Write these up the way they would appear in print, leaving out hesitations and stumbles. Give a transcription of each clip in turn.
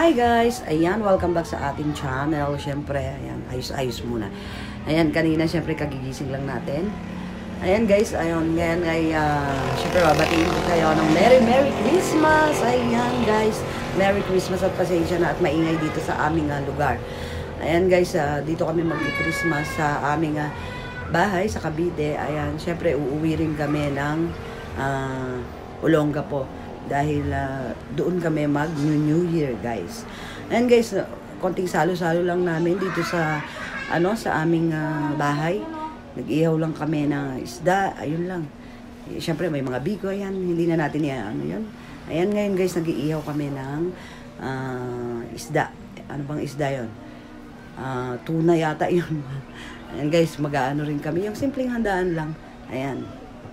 Hi guys! Ayan, welcome back sa ating channel. Siyempre, ayan, ayos-ayos muna. Ayan, kanina siyempre kagigising lang natin. Ayan guys, ayun, ngayon ay, siyempre, babatiin ko kayo ng Merry Christmas! Ayan guys, Merry Christmas at pasensya na at maingay dito sa aming lugar. Ayan guys, dito kami mag-Christmas sa aming bahay sa Cavite. Ayan, siyempre, uuwi rin kami ng Olongapo. Dahil doon kami mag-New Year, guys. And guys, konting salo-salo lang namin dito sa sa aming bahay. Nag-ihaw lang kami ng isda, ayun lang. Siyempre may mga bigo yan, hindi na natin yan, Ayan ngayon guys, nag-iihaw kami ng isda. Ano bang isda 'yon? Tuna yata 'yun. Ayan guys, mag-aano rin kami, yung simpleng handaan lang. Ayan.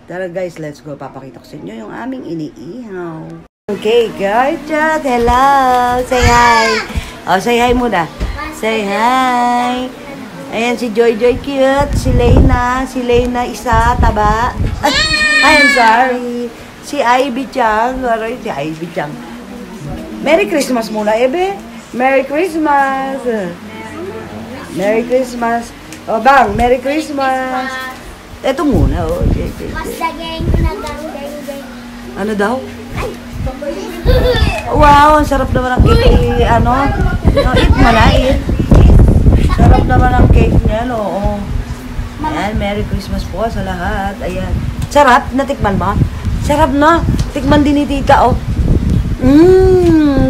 Tara guys, let's go. Papakita ko sa inyo yung aming iniihaw. Okay guys, hello! Say hi! Oh, say hi muna. Say hi! Ayan si Joy cute. Si Leyna isa, taba. Ay, I'm sorry. Si Ivy Chang. Si Ivy Chang. Merry Christmas muna, Ebe. Merry Christmas! Merry Christmas! Oh, bang! Merry Christmas! Ito muna, oh. Mas dageng Ano daw? Wow, ang sarap naman ang cake. Eat mo na, eat. Sarap naman ang cake niya, no? Ayan, Merry Christmas po sa lahat. Ayan. Sarap, natikman mo? Sarap na. Tikman din ni tita, oh.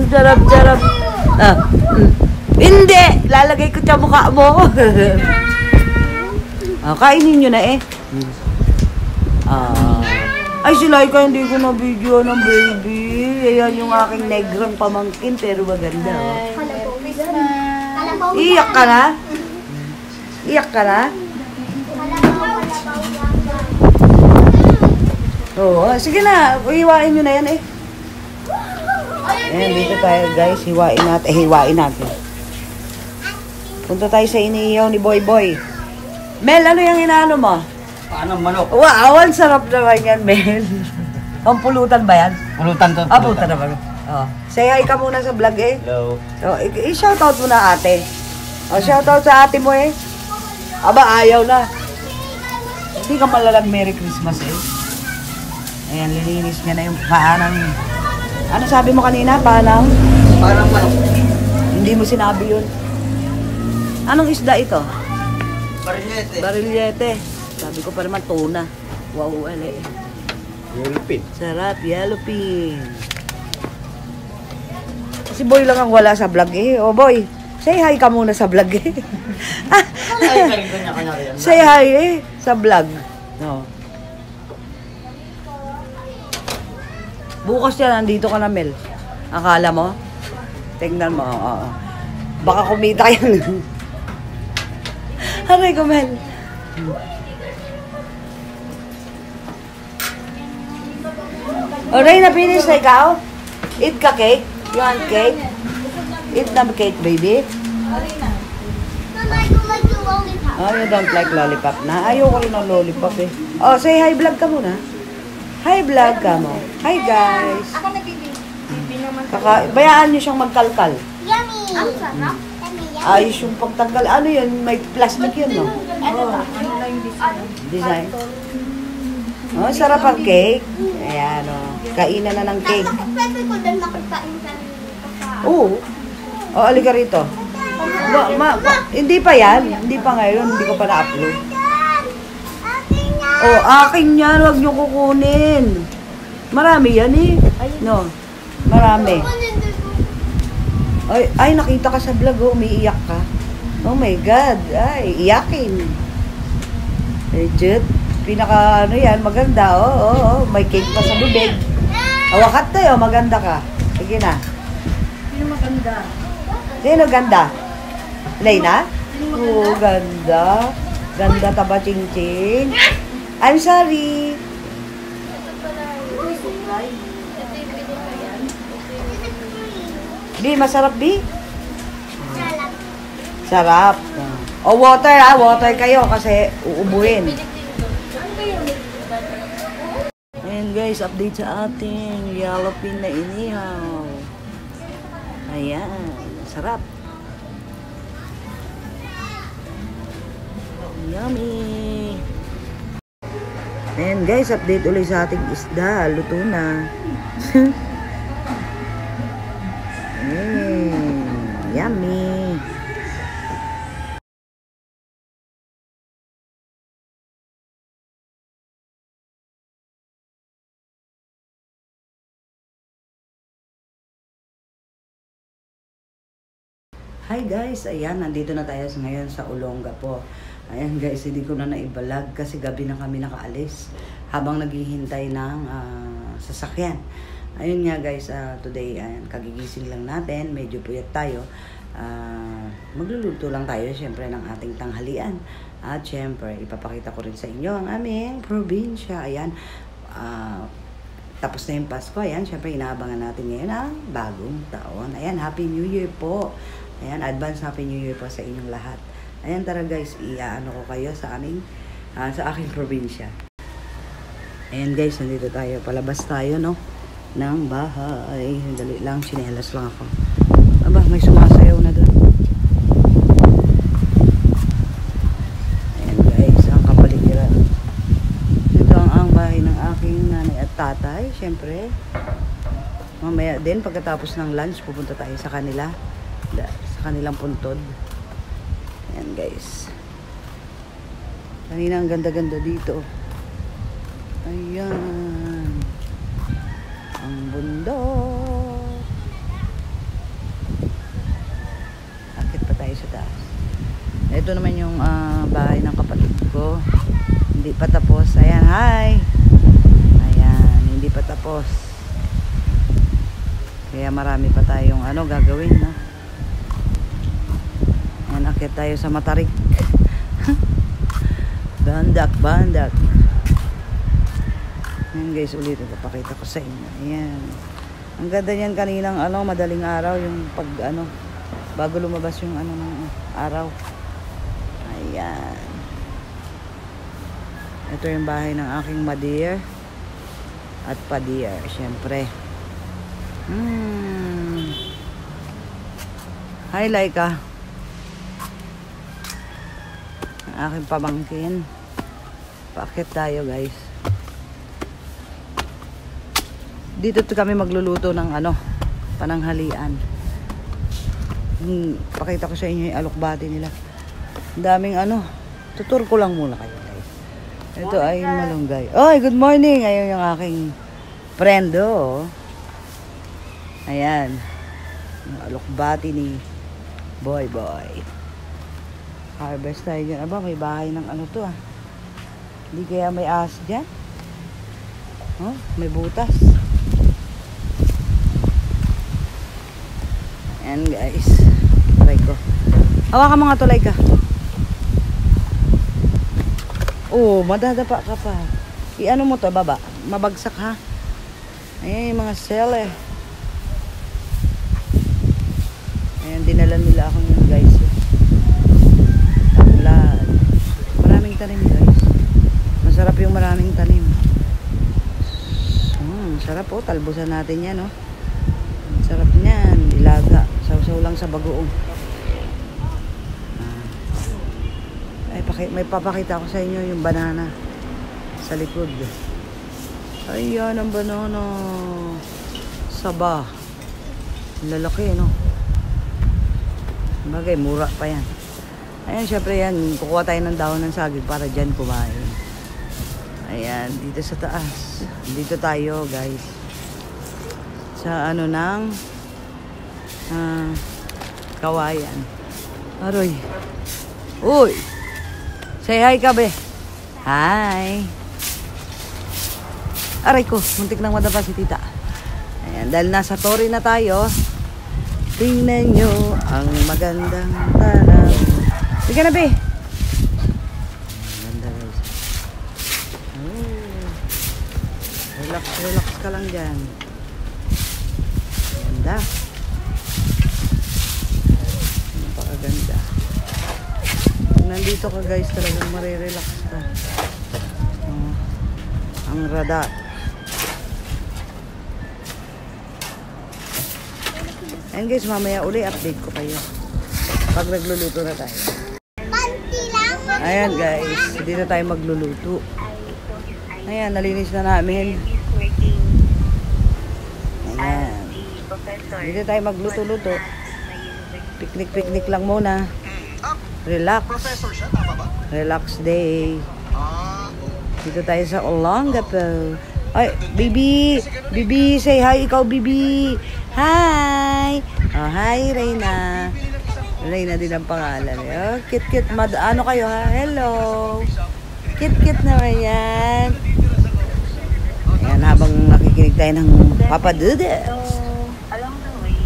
Sarap. Hindi! Lalagay ko sa mukha mo. Kainin nyo na eh. Ay, si Laika, hindi ko na video ng baby. Ayan yung aking negrang pamangkin, pero maganda. Oh. Iyak ka na? Iyak ka na? Oo, sige na. Hiwain nyo na yan eh. Ayan, dito tayo guys. Hiwain natin. Punta tayo sa iniihaw ni Boy. Mel, ano yung inaano mo? Paano manok? Wow, ang sarap naman yan, Mel. Pampulutan ba yan? Pulutan to. Pulutan naman. Oh. Say hi ka muna sa vlog eh. Hello. So, i-shoutout mo na ate. Oh, shoutout sa ate mo eh. Aba, ayaw na. Hindi ka malalag Merry Christmas eh. Ayan, lilinis niya na yung paanang. Ano sabi mo kanina? Paanang Manok. Hindi mo sinabi yun. Anong isda ito? Barillete. Sabi ko pa naman tuna. Wow, ale. Yellowfin. Sarap, yellowfin. Si Boy lang ang wala sa vlog eh. Oh Boy, say hi ka muna sa vlog eh. Say hi eh, sa vlog. No. Bukas yan, nandito ka na Mel. Akala mo? Tingnan mo, oo. Baka kumita yan. Aray ko, Mel. Alright, na-finish na ikaw? Eat ka cake? You want cake? Eat na cake, baby. Oh, you don't like lollipop na? Ayoko rin ng lollipop eh. Oh, say hi vlog ka muna. Hi vlog ka mo. Hi guys. Ako nagbibi naman. Bayaan nyo siyang magkalkal. Yummy! Ang sarap. Ayos yung pagtanggal. Ano yun? May plastic yun, no? Ano ba? Ano lang yung Design. Oh, sarap ang cake. Ayan, oh. Kainan na ng cake. Pwede ko din makakain ka. Oo. Oh, alika rito. Hindi pa yan. Hindi pa ngayon. Hindi ko pa na-upload. Oh, akin yan. Huwag nyo kukunin. Marami yan eh. No. Marami. Ay, nakita ka sa vlog, oh. Umiiyak ka. Oh my God. Ay, iyakin. Legit. Pinaka, yan, maganda, oh. May cake pa sa bibig. Awakat tayo, maganda ka. Sige na. Sino maganda? Sino ganda? Leyna? Oo, ganda. Ganda taba, ching-ching. I'm sorry. Bi, masarap, Bi? Sarap. O, water ha. Water kayo kasi uubuhin. Ayan guys, update sa ating yellowfin na inihaw. Ayan, sarap. Yummy! Ayan guys, update ulit sa ating isda. Luto na. Yummy! Hi guys, ayan, nandito na tayo ngayon sa Olonga po. Ayan guys, hindi ko na naibalag kasi gabi na kami nakaalis habang naghihintay ng sasakyan. Ayun nga guys, today, ayan, kagigising lang natin, medyo puyat tayo. Magluluto lang tayo syempre ng ating tanghalian. At syempre, ipapakita ko rin sa inyo ang aming probinsya. Ayan, tapos na yung Pasko. Ayan, syempre inaabangan natin ngayon ang bagong taon. Ayan, Happy New Year po. Ayan, advance Happy New Year po sa inyong lahat. Ayan, tara guys, i-ano ko kayo sa aming, sa aking probinsya. Ayan guys, nandito tayo. Palabas tayo, no? Ng bahay. Dali lang, sinelas lang ako. Aba, may sumasayaw na doon. Ayan guys, ang kapaligiran. Ito ang bahay ng aking nanay at tatay. Siyempre, mamaya din, pagkatapos ng lunch, pupunta tayo sa kanila. Sa kanilang puntod. Ayan guys. Kanina ang ganda-ganda dito. Ayan. Ang bundok. Akit pa tayo sa taas. Ito naman yung bahay ng kapatid ko. Hindi pa tapos. Ayan, hi! Ayan, hindi pa tapos. Kaya marami pa tayong gagawin, no? Ayan, akit tayo sa Matarik. Bandak. Ayan guys, ulit ipapakita ko sa inyo. Ayan. Ang ganda niyan kaninang madaling araw yung bago lumabas yung ng araw. Ayan. Ito yung bahay ng aking madir at padir, syempre. Hi Laika. Ang aking pamangkin. Paakit tayo guys. Dito kami magluluto ng pananghalian. Pakita ko sa inyo yung alokbati nila. Ang daming tutur ko lang muna kayo guys. Ito ay malunggay. Oy, good morning! Ayun yung aking friend, oh. Ayan. Yung alokbati ni Boy. Harvest tayo dyan. Aba, may bahay ng to ah. Hindi kaya may ahas dyan? Oh, may butas. Ayan guys. Try ko. Hawakan mga tulay ka. Oh, madadapa ka pa. I-ano mo to, baba. Mabagsak ha. Ayan yung mga sele. Ayan, dinala nila ako yun guys. Tanglad. Maraming tanim guys. Masarap yung maraming tanim. Sarap po. Talbusan natin yan, oh. Sarap niyan. Ilaga. Sausaw lang sa bagoong. May papakita ko sa inyo yung banana sa likod. Ayan ang banana. Saba. Lalaki, no? Bagay, mura pa yan. Ayan, syempre yan. Kukuha tayo ng dahon ng saging para dyan kumain. Ayan, dito sa taas. Dito tayo, guys. Sa ng kawayan. Aroy. Uy! Say hi ka, be. Hi. Aray ko, muntik nang madapa si tita. Ayan, dahil nasa Torre na tayo, tingnan nyo ang magandang tanang. Sige na, be. Maganda, guys. Oh. Relax ka lang dyan. Ganda. Napakaganda. Nandito ka guys, talagang marirelax ka. Ang radar. And guys, mamaya uli update ko kayo. Pag nagluluto na tayo. Panty lang. Ayan guys, dito tayo magluluto. Ayan, nalinis na namin. Ayan. Dito tayo magluto-luto. Picnic-picnic lang muna. Relax. Relax day. Dito tayo sa Olongapo. Ay, Bibi! Bibi, say hi ikaw, Bibi! Hi! Oh, hi, Reyna. Reyna din ang pangalan. Oh, kit-kit. Ano kayo, ha? Hello! Kit-kit naman yan. Ayan, habang nakikinig tayo ng Papa Dudes. Along the way,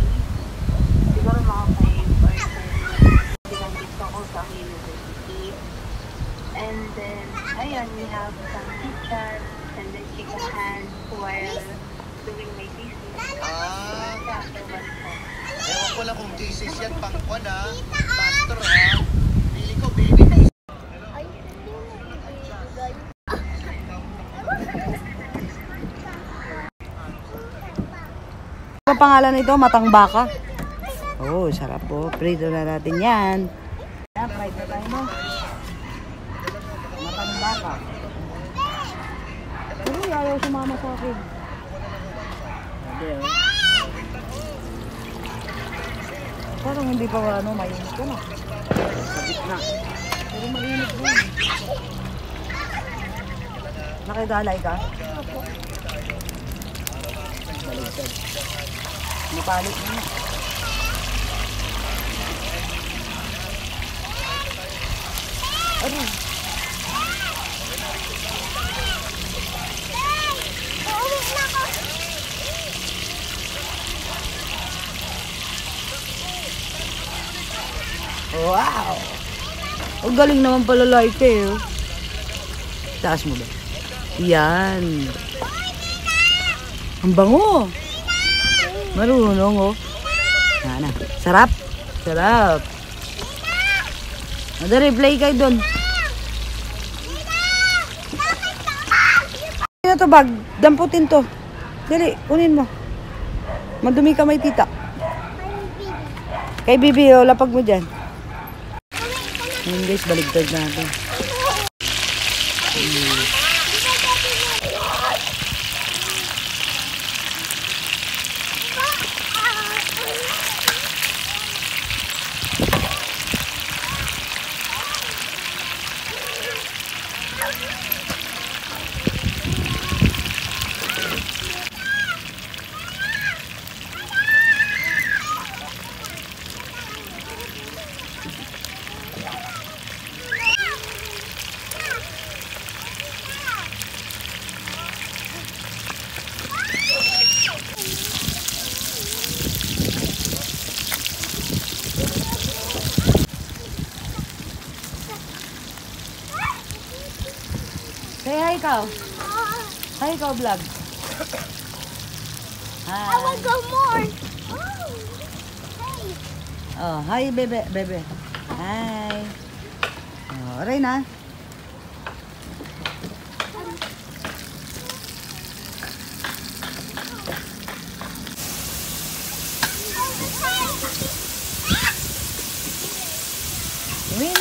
siguro mga 5 or 10 gusto ko sa university. And then, ayun, we have some chit-chat and then shake a hand while doing my thesis. Ewan ko lang kung thesis yan, pangkwan ha. Pastor ha. Pili ko, baby. Ano pangalan nito? Matang baka. Oh, sarap po. Prito na natin yan. Fried na tayo mo. Matang baka. Pero ayaw sumama sa akin. Parang hindi pa mainit ko na. Sa gitna. Pero mainit din. Nakigalay ka? Baligtad. Mapalit mo na. Ano? Wow! Ang galing naman pala like eh. Taas mo ba? Yan. Ang bango. Marunong oh. Sana. Sarap. Sarap. Madali, play kayo dun. Ano to bag? Damputin to. Dali, kunin mo. Madumi ka may tita. Kay Bibi, oh, lapag mo dyan. Ngayon guys, baligtad natin. Say hi ikaw. Hi ikaw vlog. Hi. I want to go more. Oh, hey. Oh, hi bebe, bebe. Hi. Oh, Reyna.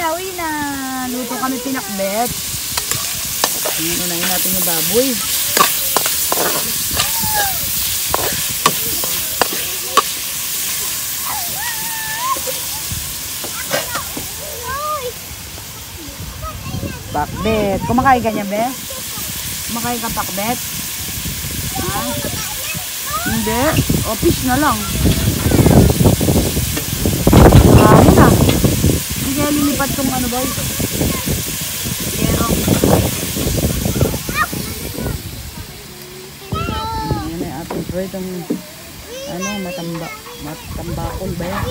Uwi na. Luto kami pinakbet. Unahin natin yung baboy. Pakbet. Kumakain ka niya, be? Kumakain ka pakbet? Ha? Hindi. O, fish na lang. Marami na. Hindi kaya lilipat tong ano ba ito? Yerong. Yan ay ating itong ano, matambakol ba yan?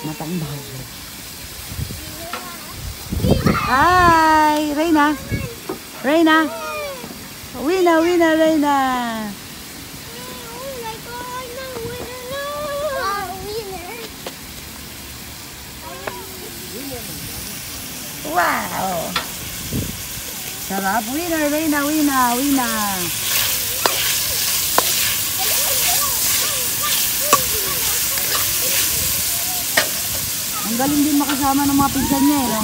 Matambakol. Hi! Reyna! Reyna! Wina, Reyna! Wow! Sarap! Winner, Reyna! Ang galing din makasama ng mga pinsan niya, no?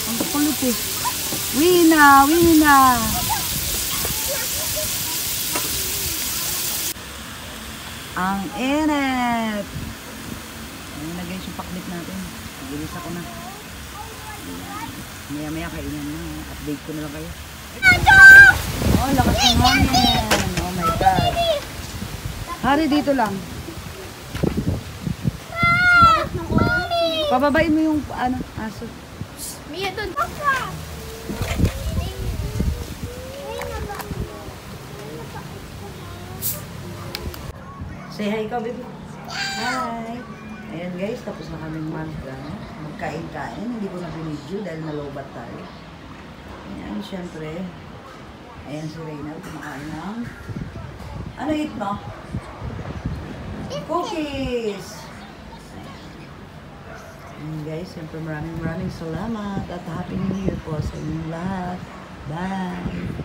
Ang kulit eh. Wina! Wina! Ang init! Ayun na guys yung paklit natin. Nagilis ako na. Maya-maya kainan na. Update ko na lang kayo. Oh, lakas ng hangin. Oh my God. Hari, dito lang. Pababain mo yung ano, aso. Mia, doon. Papa! Say hi ka, baby. Hi! Ayan guys, tapos na kaming magkain-kain. Hindi ko na binidyo dahil nalobat tayo. Ayan, syempre. Ayan si Reynald, kumakain ng... Ano eat mo? Cookies! Ayan guys, syempre maraming salamat at Happy New Year po sa inyong lahat. Bye!